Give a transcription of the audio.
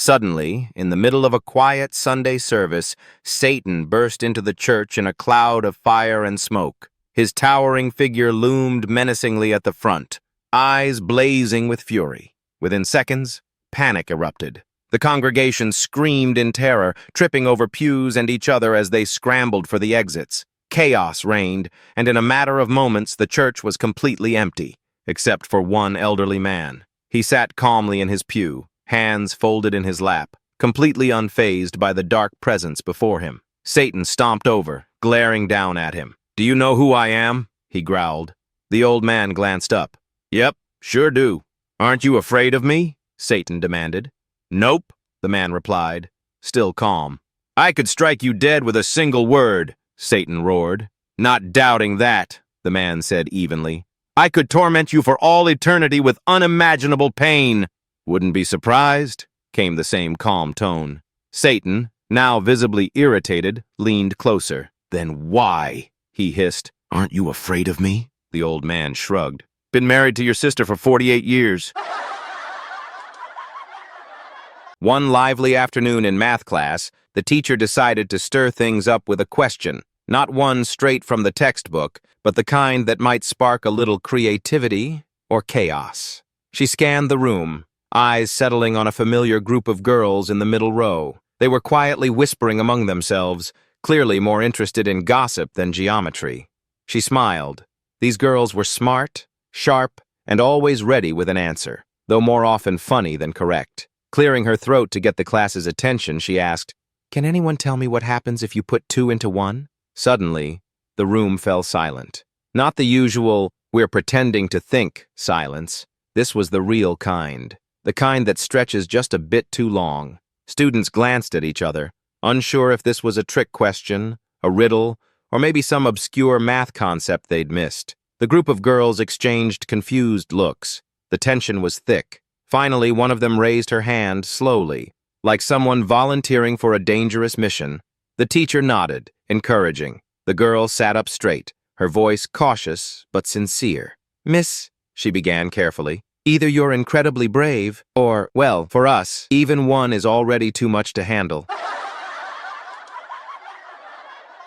Suddenly, in the middle of a quiet Sunday service, Satan burst into the church in a cloud of fire and smoke. His towering figure loomed menacingly at the front, eyes blazing with fury. Within seconds, panic erupted. The congregation screamed in terror, tripping over pews and each other as they scrambled for the exits. Chaos reigned, and in a matter of moments the church was completely empty, except for one elderly man. He sat calmly in his pew, hands folded in his lap, completely unfazed by the dark presence before him. Satan stomped over, glaring down at him. "Do you know who I am?" he growled. The old man glanced up. "Yep, sure do. Aren't you afraid of me?" Satan demanded. "Nope," the man replied, still calm. "I could strike you dead with a single word," Satan roared. "Not doubting that," the man said evenly. "I could torment you for all eternity with unimaginable pain." "Wouldn't be surprised," came the same calm tone. Satan, now visibly irritated, leaned closer. "Then why?" he hissed. "Aren't you afraid of me?" The old man shrugged. "Been married to your sister for 48 years. One lively afternoon in math class, the teacher decided to stir things up with a question, not one straight from the textbook, but the kind that might spark a little creativity or chaos. She scanned the room, eyes settling on a familiar group of girls in the middle row. They were quietly whispering among themselves, clearly more interested in gossip than geometry. She smiled. These girls were smart, sharp, and always ready with an answer, though more often funny than correct. Clearing her throat to get the class's attention, she asked, "Can anyone tell me what happens if you put two into one?" Suddenly, the room fell silent. Not the usual, "we're pretending to think" silence. This was the real kind, the kind that stretches just a bit too long. Students glanced at each other, unsure if this was a trick question, a riddle, or maybe some obscure math concept they'd missed. The group of girls exchanged confused looks. The tension was thick. Finally, one of them raised her hand slowly, like someone volunteering for a dangerous mission. The teacher nodded, encouraging. The girl sat up straight, her voice cautious but sincere. "Miss," she began carefully, "either you're incredibly brave, or, well, for us, even one is already too much to handle."